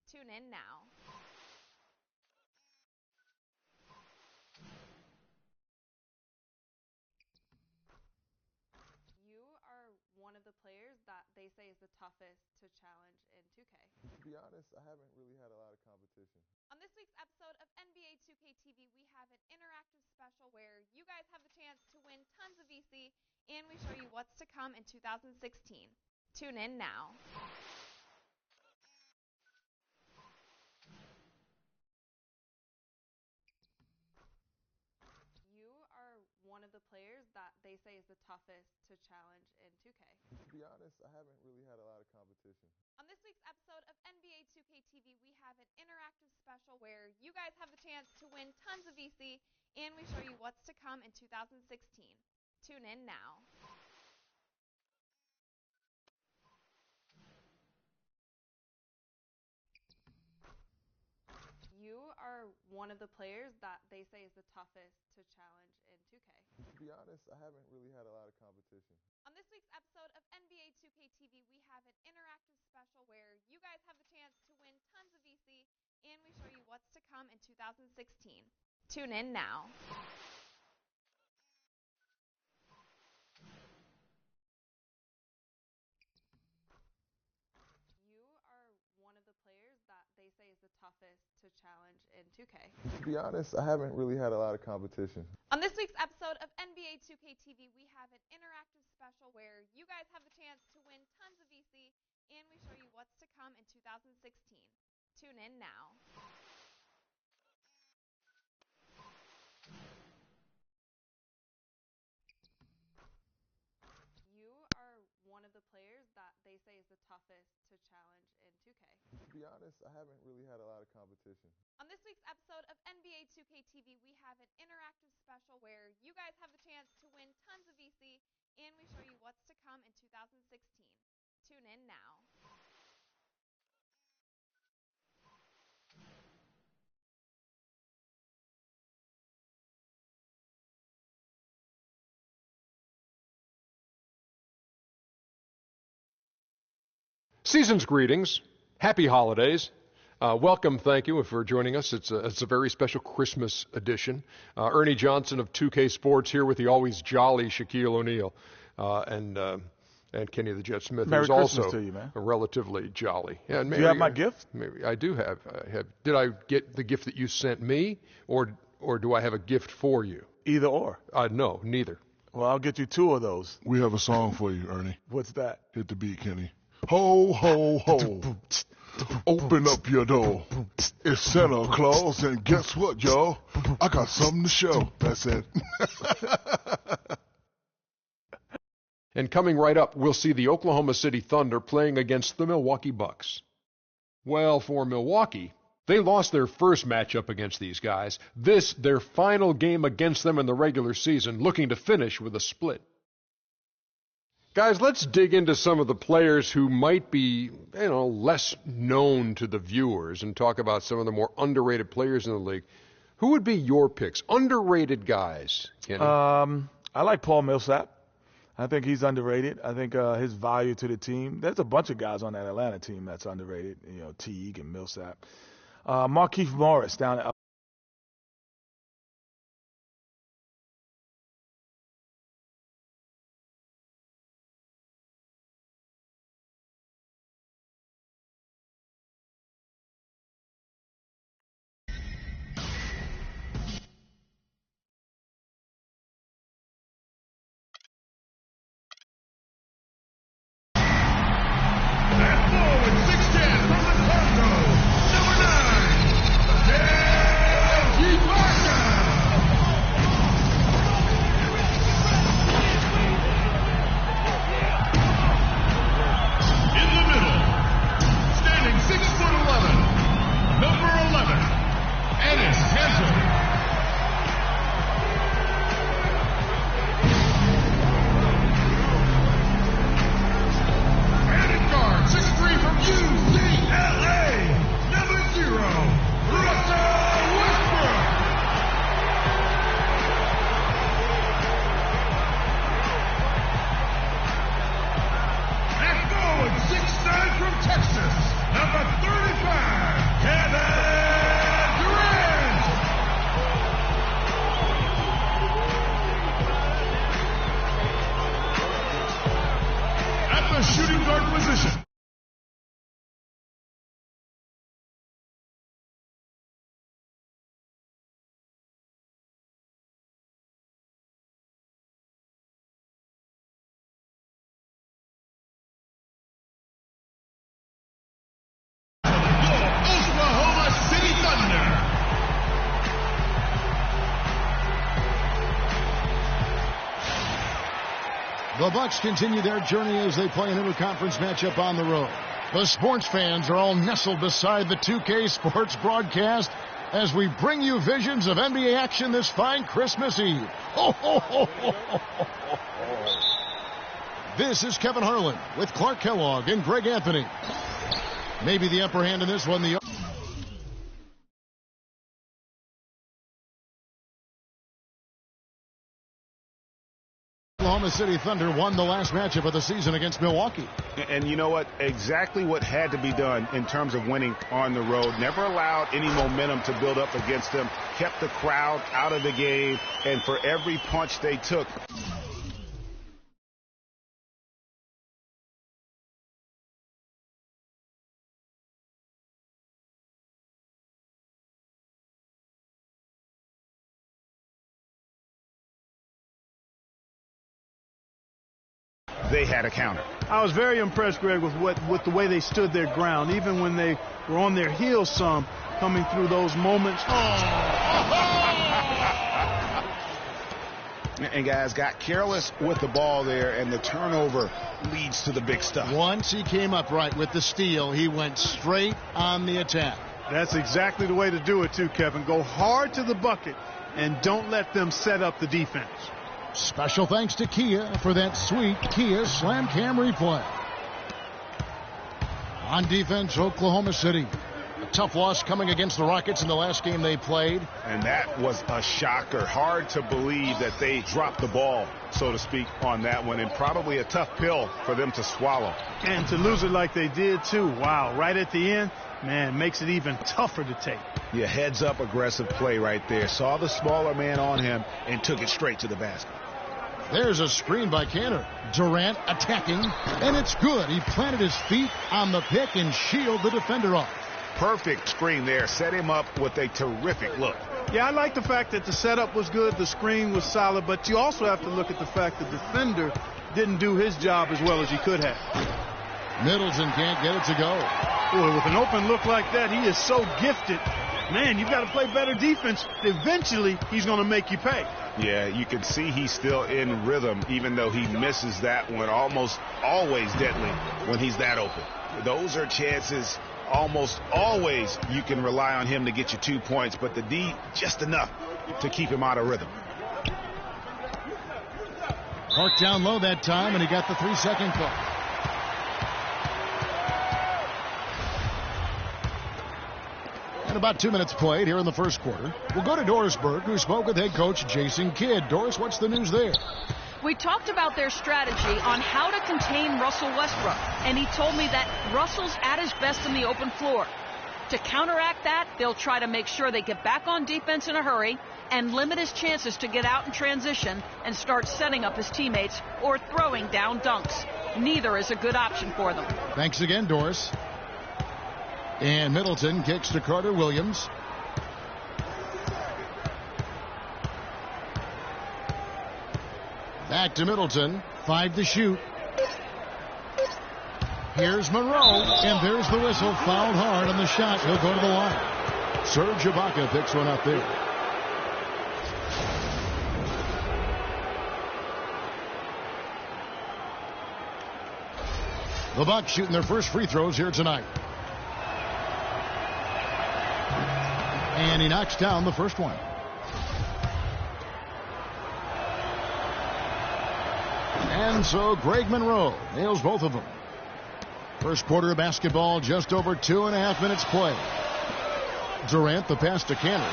Tune in now. You are one of the players that they say is the toughest to challenge in 2K. To be honest, I haven't really had a lot of competition. On this week's episode of NBA 2K TV, we have an interactive special where you guys have the chance to win tons of VC, and we show you what's to come in 2016. Tune in now. You are one of the players that they say is the toughest to challenge in 2K. To be honest, I haven't really had a lot of competition. On this week's episode of NBA 2K TV, we have an interactive special where you guys have the chance to win tons of VC, and we show you what's to come in 2016. Tune in now. You are one of the players that they say is the toughest to challenge in 2K. To be honest, I haven't really had a lot of competition. On this week's episode of NBA 2K TV, we have an interactive special where you guys have the chance to win tons of VC, and we show you what's to come in 2016. Tune in now. You are one of the players that they say is the toughest to challenge in 2K. To be honest, I haven't really had a lot of competition. On this week's episode of NBA 2K TV, we have an interactive special where you guys have the chance to win tons of VC, and we show you what's to come in 2016. Tune in now. You are one of the players that they say is the toughest to challenge in 2K. To be honest, I haven't really had a lot of competition. On this week's episode of NBA 2K TV, we have an interactive special where you guys have the chance to win tons of VC, and we show you what's to come in 2016. Tune in now. Season's greetings. Happy holidays. Welcome, thank you for joining us. It's a very special Christmas edition. Ernie Johnson of 2K Sports here with the always jolly Shaquille O'Neal and Kenny the Jet Smith, Merry who's Christmas also to you, man. relatively jolly. Yeah, and Do you have my gift? Maybe I do have. Did I get the gift that you sent me, or do I have a gift for you? Either or. No, neither. Well, I'll get you two of those. We have a song for you, Ernie. What's that? Hit the beat, Kenny. Ho, ho, ho. Open up your door. It's Santa Claus, and guess what, y'all? I got something to show. That's it. And coming right up, we'll see the Oklahoma City Thunder playing against the Milwaukee Bucks. Well, for Milwaukee, they lost their first matchup against these guys. This, their final game against them in the regular season, looking to finish with a split. Guys, let's dig into some of the players who might be, less known to the viewers and talk about some of the more underrated players in the league. Who would be your picks? Underrated guys, Kenny. I like Paul Millsap. I think he's underrated. I think his value to the team. There's a bunch of guys on that Atlanta team that's underrated. Teague and Millsap. Markieff Morris down at And forward, 6'10" from the Congo, number 9, The Bucks continue their journey as they play an interconference matchup on the road. The sports fans are all nestled beside the 2K Sports broadcast as we bring you visions of NBA action this fine Christmas Eve. Ho, ho, ho, ho, ho, ho. This is Kevin Harlan with Clark Kellogg and Greg Anthony. Maybe the upper hand in this one. The Oklahoma City Thunder won the last matchup of the season against Milwaukee. And you know what? Exactly what had to be done in terms of winning on the road. Never allowed any momentum to build up against them. Kept the crowd out of the game. And for every punch they took, they had a counter. I was very impressed, Greg, with the way they stood their ground, even when they were on their heels some, coming through those moments. And guys got careless with the ball there, and the turnover leads to the big stuff. Once he came upright with the steal, he went straight on the attack. That's exactly the way to do it, too, Kevin. Go hard to the bucket and don't let them set up the defense. Special thanks to Kia for that sweet Kia Slam Cam replay. On defense, Oklahoma City. A tough loss coming against the Rockets in the last game they played. And that was a shocker. Hard to believe that they dropped the ball, so to speak, on that one. And probably a tough pill for them to swallow. And to lose it like they did, too. Wow, right at the end, man, makes it even tougher to take. Yeah, heads-up aggressive play right there. Saw the smaller man on him and took it straight to the basket. There's a screen by Kanter. Durant attacking, and it's good. He planted his feet on the pick and shielded the defender off. Perfect screen there. Set him up with a terrific look. Yeah, I like the fact that the setup was good, the screen was solid, but you also have to look at the fact the defender didn't do his job as well as he could have. Middleton can't get it to go. Boy, with an open look like that, he is so gifted. Man, you've got to play better defense. Eventually, he's going to make you pay. Yeah, you can see he's still in rhythm, even though he misses that one. Almost always deadly when he's that open. Those are chances almost always you can rely on him to get you 2 points, but the D just enough to keep him out of rhythm. Clark down low that time, and he got the 3-second call. And about 2 minutes played here in the first quarter. We'll go to Dorisburg, who spoke with head coach Jason Kidd. Doris, what's the news there? We talked about their strategy on how to contain Russell Westbrook, and he told me that Russell's at his best in the open floor. To counteract that, they'll try to make sure they get back on defense in a hurry and limit his chances to get out in transition and start setting up his teammates or throwing down dunks. Neither is a good option for them. Thanks again, Doris. And Middleton kicks to Carter Williams. Back to Middleton. 5 to shoot. Here's Monroe, and there's the whistle. Fouled hard on the shot. He'll go to the line. Serge Ibaka picks one up there. The Bucks shooting their first free throws here tonight. And he knocks down the first one. And so Greg Monroe nails both of them. First quarter of basketball, just over 2.5 minutes play. Durant, the pass to Kanter.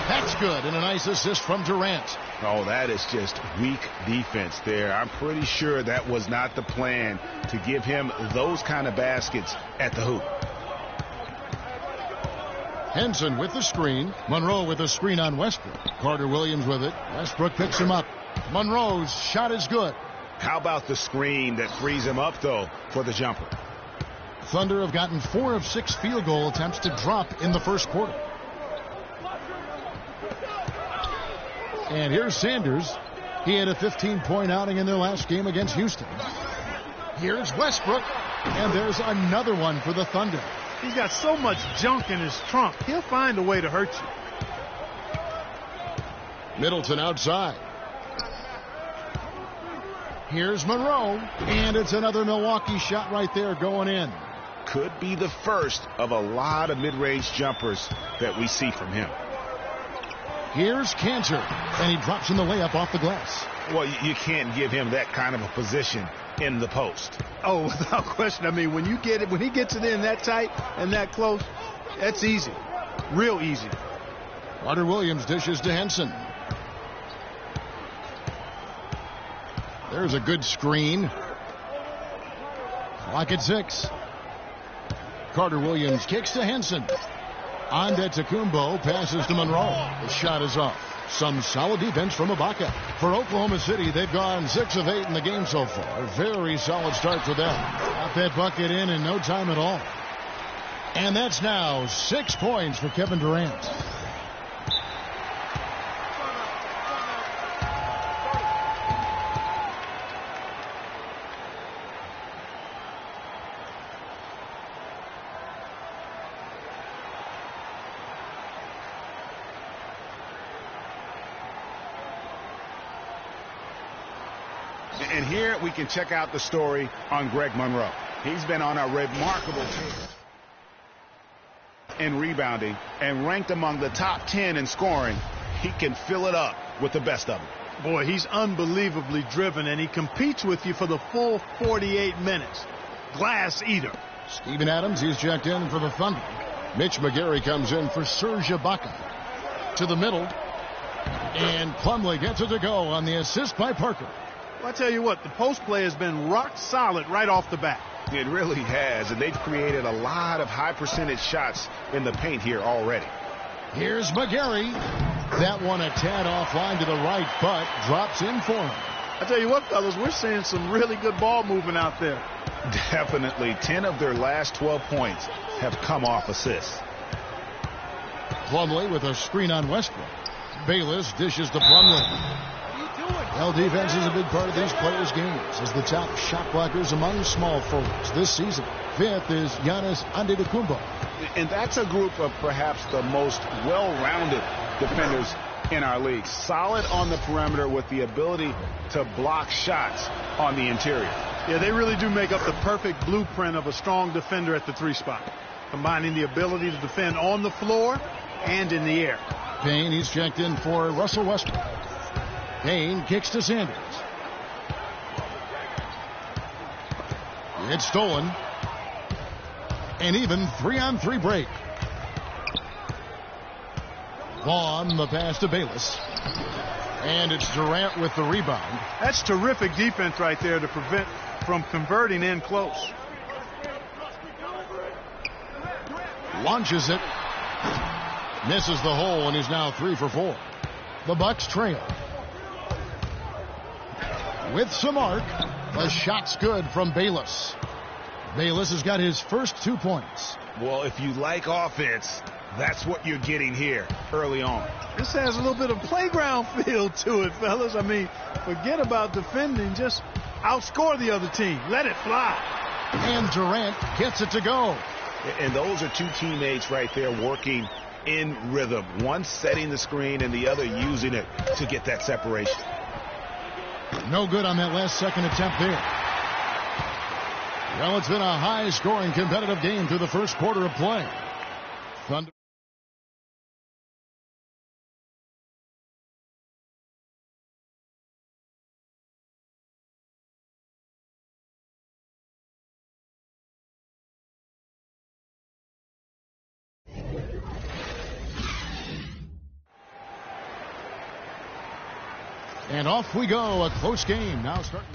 That's good, and a nice assist from Durant. Oh, that is just weak defense there. I'm pretty sure that was not the plan to give him those kind of baskets at the hoop. Henson with the screen. Monroe with a screen on Westbrook. Carter Williams with it. Westbrook picks him up. Monroe's shot is good. How about the screen that frees him up, though, for the jumper? Thunder have gotten 4 of 6 field goal attempts to drop in the first quarter. And here's Sanders. He had a 15-point outing in their last game against Houston. Here's Westbrook, and there's another one for the Thunder. He's got so much junk in his trunk. He'll find a way to hurt you. Middleton outside. Here's Monroe, and it's another Milwaukee shot right there going in. Could be the first of a lot of mid-range jumpers that we see from him. Here's Cantor, and he drops in the layup off the glass. Well, you can't give him that kind of a position in the post. Oh, without question. I mean, when he gets it in that tight and that close, that's easy. Real easy. Carter Williams dishes to Henson. There's a good screen. Clock at 6. Carter Williams kicks to Henson. On to Tacumbo, passes to Monroe. The shot is off. Some solid defense from Ibaka. For Oklahoma City, they've gone 6 of 8 in the game so far. Very solid start for them. Got that bucket in no time at all. And that's now 6 points for Kevin Durant. And here we can check out the story on Greg Monroe. He's been on a remarkable tear in rebounding and ranked among the top 10 in scoring. He can fill it up with the best of them. Boy, he's unbelievably driven, and he competes with you for the full 48 minutes. Glass eater. Steven Adams, he's checked in for the Thunder. Mitch McGary comes in for Serge Ibaka. To the middle. And Plumlee gets it to go on the assist by Parker. Well, I tell you what, the post play has been rock solid right off the bat. It really has, and they've created a lot of high percentage shots in the paint here already. Here's McGary. That one a tad offline to the right, but drops in for him. I tell you what, fellas, we're seeing some really good ball movement out there. Definitely. 10 of their last 12 points have come off assists. Plumlee with a screen on Westbrook. Bayless dishes to Plumlee. Well, defense is a big part of these players' games as the top shot blockers among small forwards this season. 5th is Giannis Antetokounmpo. And that's a group of perhaps the most well-rounded defenders in our league. Solid on the perimeter with the ability to block shots on the interior. Yeah, they really do make up the perfect blueprint of a strong defender at the 3 spot, combining the ability to defend on the floor and in the air. Payne, he's checked in for Russell Westbrook. Payne kicks to Sanders. It's stolen. And even 3-on-3 break. Vaughn, the pass to Bayless. And it's Durant with the rebound. That's terrific defense right there to prevent from converting in close. Launches it. Misses the hole, and he's now 3 for 4. The Bucks trail. With some arc, the shot's good from Bayless. Bayless has got his first 2 points. Well, if you like offense, that's what you're getting here early on. This has a little bit of playground feel to it, fellas. I mean, forget about defending. Just outscore the other team. Let it fly. And Durant gets it to go. And those are 2 teammates right there working in rhythm. One setting the screen and the other using it to get that separation. No good on that last second attempt there. Well, it's been a high-scoring competitive game through the first quarter of play. Thunder. And off we go. A close game now starting.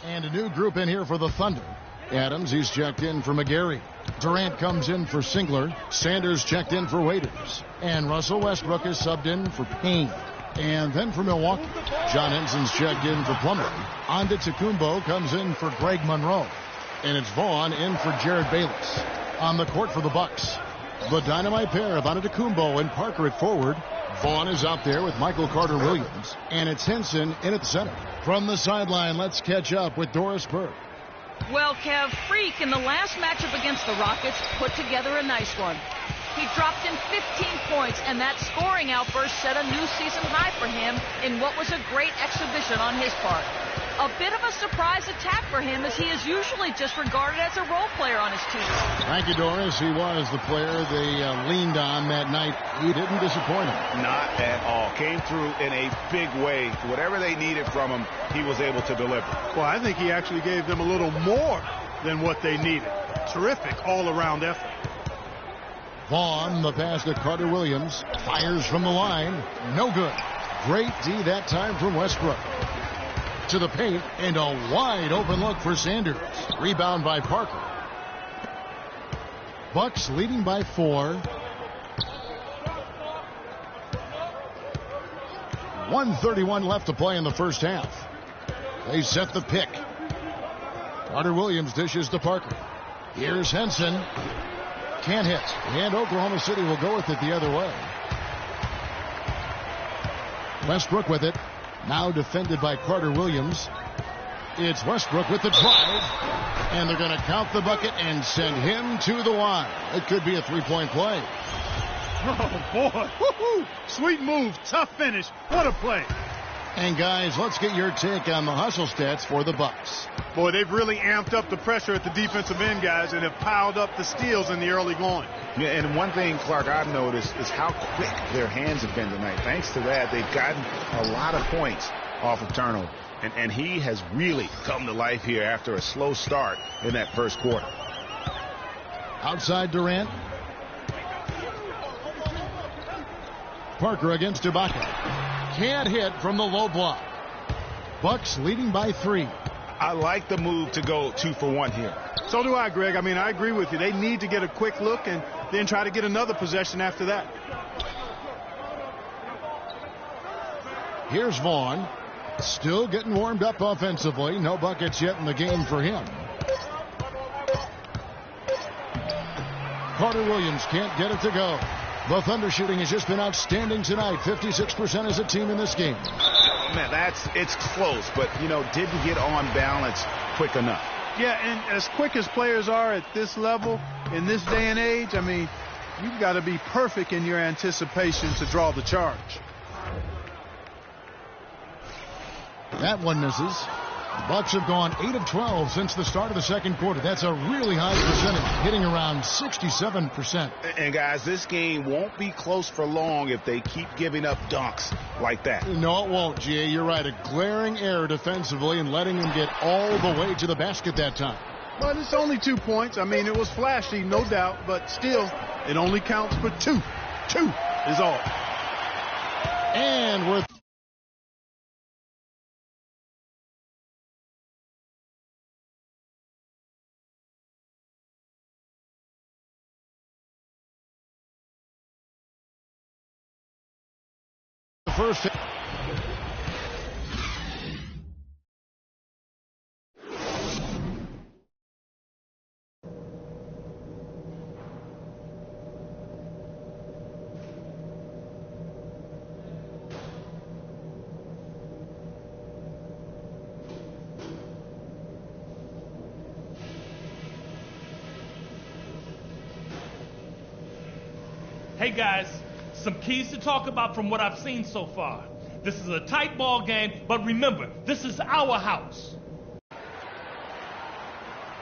And a new group in here for the Thunder. Adams, he's checked in for McGary. Durant comes in for Singler. Sanders checked in for Waiters. And Russell Westbrook is subbed in for Payne. And then for Milwaukee, John Henson's checked in for Plumlee. Antetokounmpo comes in for Greg Monroe. And it's Vaughn in for Jared Bayless. On the court for the Bucks, the dynamite pair of Antetokounmpo and Parker at forward. Vaughn is out there with Michael Carter-Williams. And it's Henson in at the center. From the sideline, let's catch up with Doris Burke. Well, Kev, Freak in the last matchup against the Rockets put together a nice one. He dropped in 15 points, and that scoring outburst set a new season high for him in what was a great exhibition on his part. A bit of a surprise attack for him, as he is usually just regarded as a role player on his team. Thank you, Doris. He was the player they leaned on that night. He didn't disappoint him. Not at all. Came through in a big way. Whatever they needed from him, he was able to deliver. Well, I think he actually gave them a little more than what they needed. Terrific all-around effort. Vaughn, the pass to Carter Williams, fires from the line. No good. Great D that time from Westbrook. To the paint, and a wide open look for Sanders. Rebound by Parker. Bucks leading by 4. 1:31 left to play in the first half. They set the pick. Carter Williams dishes to Parker. Here's Henson. Can't hit. And Oklahoma City will go with it the other way. Westbrook with it. Now defended by Carter Williams. It's Westbrook with the drive. And they're going to count the bucket and send him to the line. It could be a three-point play. Oh, boy. Woo-hoo. Sweet move. Tough finish. What a play. And, guys, let's get your take on the hustle stats for the Bucks. Boy, they've really amped up the pressure at the defensive end, guys, and have piled up the steals in the early going. Yeah, and one thing, Clark, I've noticed is how quick their hands have been tonight. Thanks to that, they've gotten a lot of points off of turnover. And he has really come to life here after a slow start in that first quarter. Outside Durant. Parker against Ibaka. Can't hit from the low block. Bucks leading by 3. I like the move to go 2 for 1 here. So do I, Greg. I mean, I agree with you. They need to get a quick look and then try to get another possession after that. Here's Vaughn. Still getting warmed up offensively. No buckets yet in the game for him. Carter Williams can't get it to go. The Thunder shooting has just been outstanding tonight. 56% as a team in this game. Man, it's close, but, didn't get on balance quick enough. Yeah, and as quick as players are at this level, in this day and age, I mean, you've got to be perfect in your anticipation to draw the charge. That one misses. Bucks have gone 8 of 12 since the start of the second quarter. That's a really high percentage, hitting around 67%. And, guys, this game won't be close for long if they keep giving up dunks like that. No, it won't, Jay. You're right. A glaring error defensively and letting him get all the way to the basket that time. But it's only 2 points. I mean, it was flashy, no doubt, but still, it only counts for 2. 2 is all. And we're first. Hey guys, some keys to talk about from what I've seen so far. This is a tight ball game, but remember, this is our house.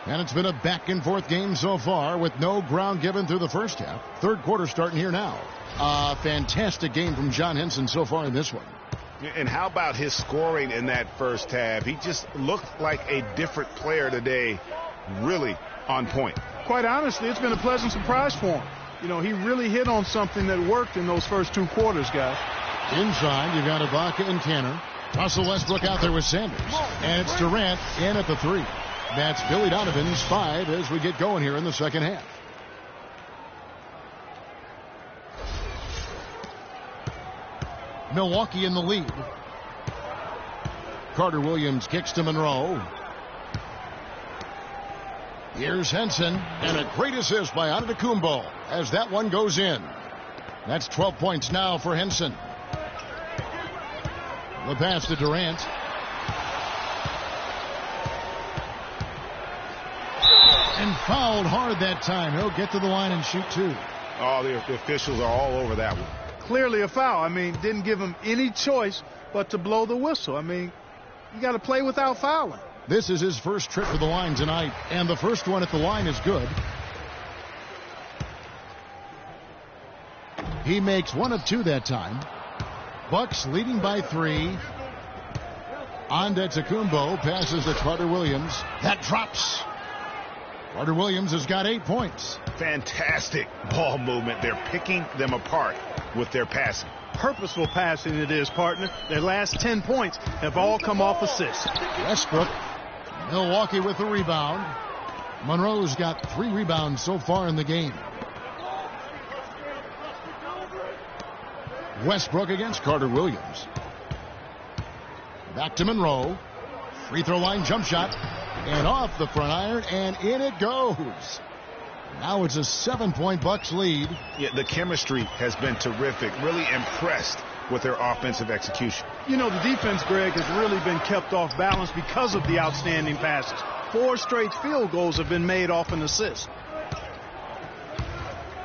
And it's been a back-and-forth game so far with no ground given through the first half. Third quarter starting here now. A fantastic game from John Henson so far in this one. And how about his scoring in that first half? He just looked like a different player today, really on point. Quite honestly, it's been a pleasant surprise for him. He really hit on something that worked in those first 2 quarters, guys. Inside, you've got Ibaka and Tanner. Russell Westbrook out there with Sanders. And it's Durant in at the 3. That's Billy Donovan's 5 as we get going here in the second half. Milwaukee in the lead. Carter Williams kicks to Monroe. Here's Henson, and a great assist by Antetokounmpo as that one goes in. That's 12 points now for Henson. The pass to Durant. And fouled hard that time. He'll get to the line and shoot 2. Oh, the officials are all over that one. Clearly a foul. I mean, didn't give him any choice but to blow the whistle. I mean, You got to play without fouling. This is his first trip to the line tonight, and the first one at the line is good. He makes 1 of 2 that time. Bucks leading by 3. Antetokounmpo passes to Carter Williams. That drops. Carter Williams has got 8 points. Fantastic ball movement. They're picking them apart with their passing. Purposeful passing it is, partner. Their last 10 points have all come off assists. Westbrook. Milwaukee with the rebound. Monroe's got 3 rebounds so far in the game. Westbrook against Carter Williams. Back to Monroe. Free throw line jump shot. And off the front iron, and in it goes. Now it's a 7-point Bucks lead. Yeah, the chemistry has been terrific. Really impressed with their offensive execution. You know, the defense, Greg, has really been kept off balance because of the outstanding passes. 4 straight field goals have been made off an assist.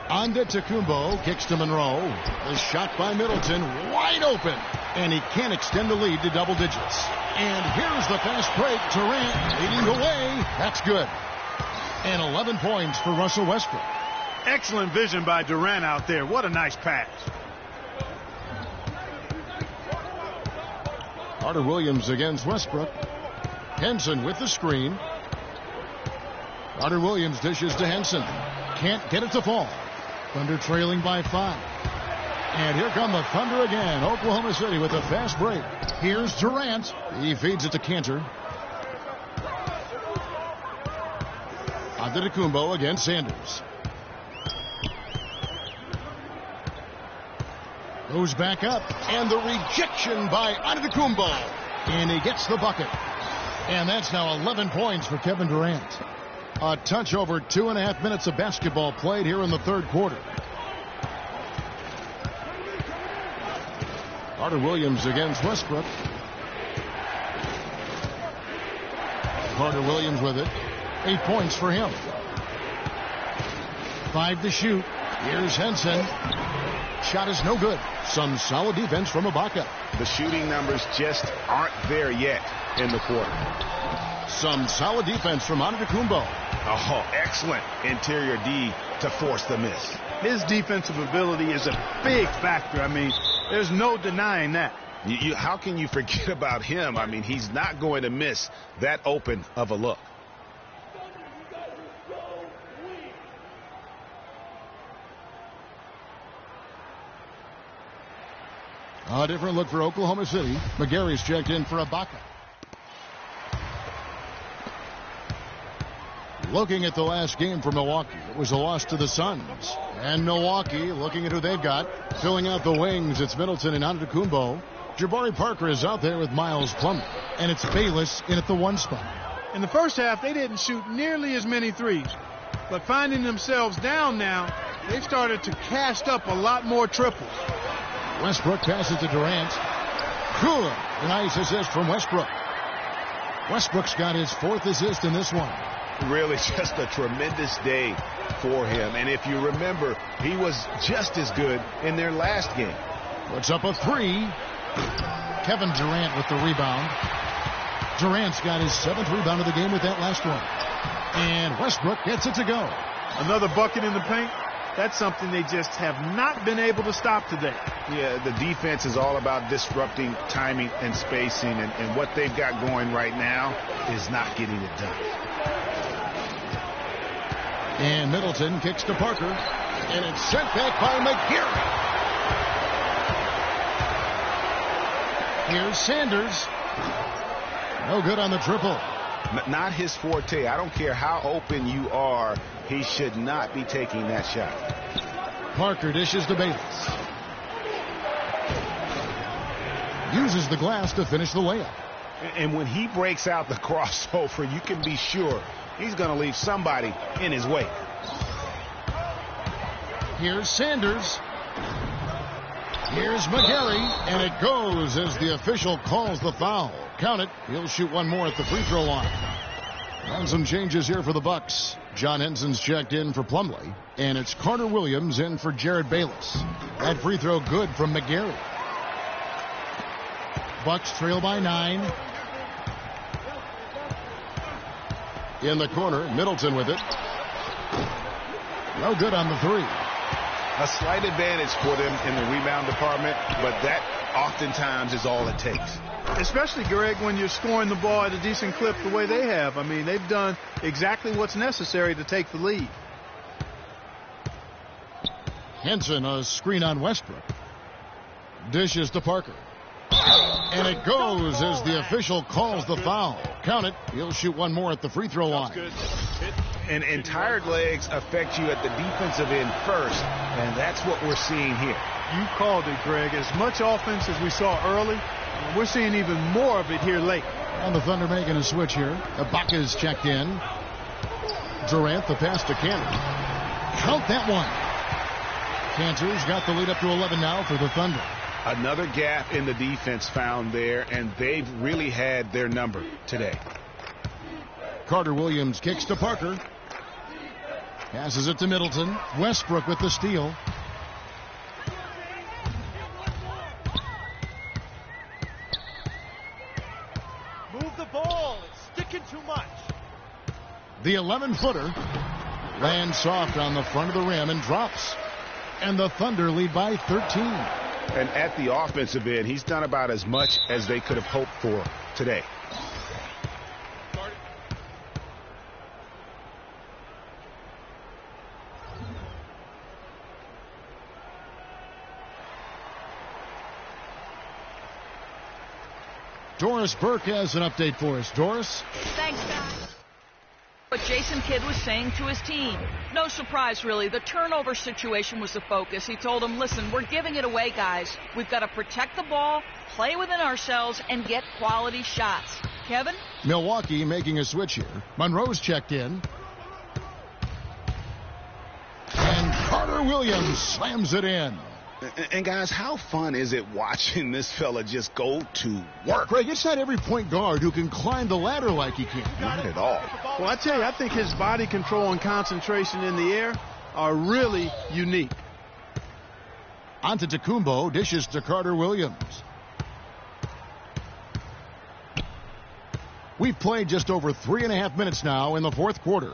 Antetokounmpo kicks to Monroe. The shot by Middleton, wide open. And he can't extend the lead to double digits. And here's the fast break. Durant leading the way. That's good. And 11 points for Russell Westbrook. Excellent vision by Durant out there. What a nice pass. Carter Williams against Westbrook. Henson with the screen. Carter Williams dishes to Henson. Can't get it to fall. Thunder trailing by 5. And here come the Thunder again. Oklahoma City with a fast break. Here's Durant. He feeds it to Cantor. Antetokounmpo against Sanders. Goes back up. And the rejection by Antetokounmpo. And he gets the bucket. And that's now 11 points for Kevin Durant. A touch over 2.5 minutes of basketball played here in the third quarter. Carter Williams against Westbrook. Carter Williams with it. 8 points for him. 5 to shoot. Here's Henson. Shot is no good. Some solid defense from Ibaka. The shooting numbers just aren't there yet in the quarter. Some solid defense from Antetokounmpo. Oh, excellent interior D to force the miss. His defensive ability is a big factor. I mean, there's no denying that. How can you forget about him? I mean, he's not going to miss that open of a look. A different look for Oklahoma City. McGarry's checked in for Ibaka. Looking at the last game for Milwaukee, it was a loss to the Suns. And Milwaukee, looking at who they've got, filling out the wings, it's Middleton and Antetokounmpo. Jabari Parker is out there with Miles Plumlee. And it's Bayless in at the 1 spot. In the first half, they didn't shoot nearly as many threes. But finding themselves down now, they've started to cast up a lot more triples. Westbrook passes to Durant. Good. Nice assist from Westbrook. Westbrook's got his 4th assist in this one. Really just a tremendous day for him. And if you remember, he was just as good in their last game. Puts up a 3. Kevin Durant with the rebound. Durant's got his 7th rebound of the game with that last one. And Westbrook gets it to go. Another bucket in the paint. That's something they just have not been able to stop today. Yeah, the defense is all about disrupting timing and spacing. And what they've got going right now is not getting it done. And Middleton kicks to Parker. And it's sent back by McGarry. Here's Sanders. No good on the triple. Not his forte. I don't care how open you are. He should not be taking that shot. Parker dishes to Bayless. Uses the glass to finish the layup. And when he breaks out the crossover, you can be sure he's going to leave somebody in his wake. Here's Sanders. Here's McGarry. And it goes as the official calls the foul. Count it. He'll shoot one more at the free throw line. And some changes here for the Bucks. John Henson's checked in for Plumlee. And it's Carter Williams in for Jared Bayless. That free throw good from McGarry. Bucks trail by 9. In the corner, Middleton with it. No good on the three. A slight advantage for them in the rebound department, but that oftentimes is all it takes. Especially, Greg, when you're scoring the ball at a decent clip the way they have. I mean, they've done exactly what's necessary to take the lead. Henson, a screen on Westbrook. Dishes to Parker. And it goes as the official calls the foul. Count it. He'll shoot one more at the free throw line. And tired legs affect you at the defensive end first, and that's what we're seeing here. You called it, Greg. As much offense as we saw early, we're seeing even more of it here late. And the Thunder making a switch here. Ibaka's checked in. Durant, the pass to Cantor. Count that one. Cantor's got the lead up to 11 now for the Thunder. Another gap in the defense found there, and they've really had their number today. Carter Williams kicks to Parker. Passes it to Middleton. Westbrook with the steal. Move the ball. It's sticking too much. The 11-footer lands soft on the front of the rim and drops. And the Thunder lead by 13. And at the offensive end, he's done about as much as they could have hoped for today. Doris Burke has an update for us. Doris? Thanks, guys. What Jason Kidd was saying to his team. No surprise, really. The turnover situation was the focus. He told them, listen, we're giving it away, guys. We've got to protect the ball, play within ourselves, and get quality shots. Kevin? Milwaukee making a switch here. Monroe's checked in. And Carter Williams slams it in. And guys, how fun is it watching this fella just go to work? Greg, it's not every point guard who can climb the ladder like he can. Not at all. Well, I tell you, I think his body control and concentration in the air are really unique. Antetokounmpo dishes to Carter Williams. We've played just over 3.5 minutes now in the fourth quarter.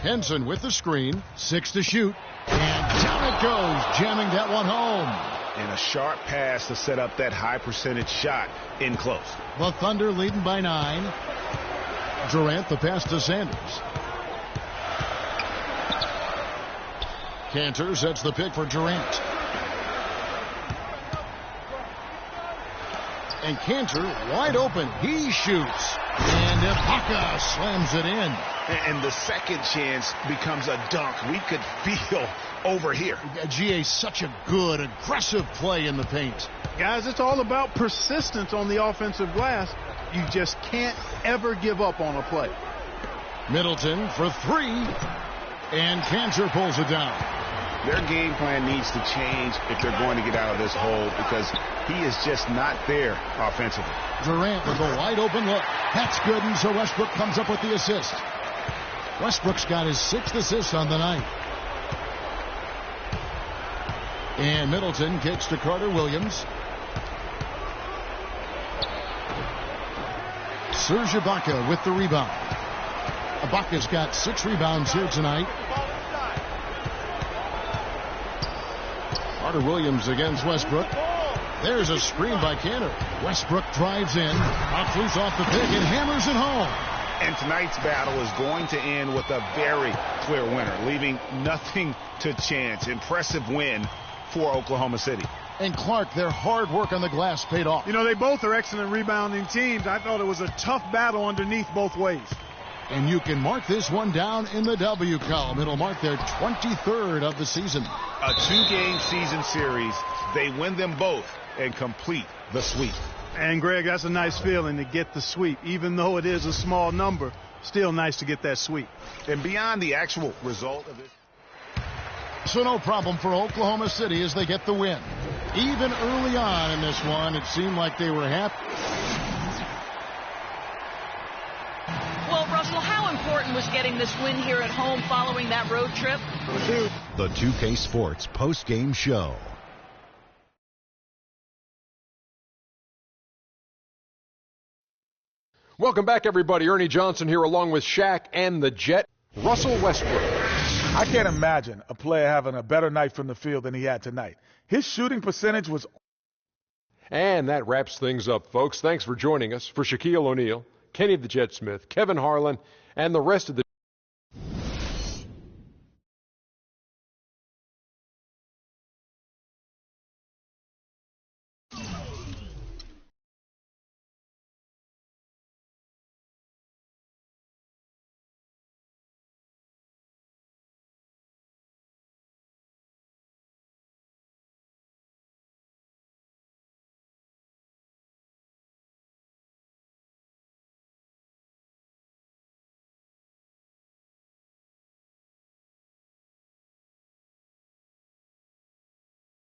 Henson with the screen, 6 to shoot, and down it goes, jamming that one home. And a sharp pass to set up that high percentage shot in close. The Thunder leading by 9. Durant, the pass to Sanders. Cantor sets the pick for Durant. And Cantor wide open. He shoots. And Ibaka slams it in. And the second chance becomes a dunk. We could feel over here. GA, such a good, aggressive play in the paint. Guys, it's all about persistence on the offensive glass. You just can't ever give up on a play. Middleton for 3. And Cantor pulls it down. Their game plan needs to change if they're going to get out of this hole because he is just not there offensively. Durant with a wide open look. That's good, and so Westbrook comes up with the assist. Westbrook's got his 6th assist on the night. And Middleton kicks to Carter Williams. Serge Ibaka with the rebound. Ibaka's got 6 rebounds here tonight. Carter Williams against Westbrook. There's a screen by Cantor. Westbrook drives in, pops loose off the pick, and hammers it home. And tonight's battle is going to end with a very clear winner, leaving nothing to chance. Impressive win for Oklahoma City. And Clark, their hard work on the glass paid off. You know, they both are excellent rebounding teams. I thought it was a tough battle underneath both ways. And you can mark this one down in the W column. It'll mark their 23rd of the season. A 2-game season series. They win them both and complete the sweep. And, Greg, that's a nice feeling to get the sweep. Even though it is a small number, still nice to get that sweep. And beyond the actual result of it. So no problem for Oklahoma City as they get the win. Even early on in this one, it seemed like they were happy. Well, Russell, how important was getting this win here at home following that road trip? The 2K Sports post-game show. Welcome back, everybody. Ernie Johnson here along with Shaq and the Jet, Russell Westbrook. I can't imagine a player having a better night from the field than he had tonight. His shooting percentage was... And that wraps things up, folks. Thanks for joining us. For Shaquille O'Neal, Kenny the Jet Smith, Kevin Harlan, and the rest of the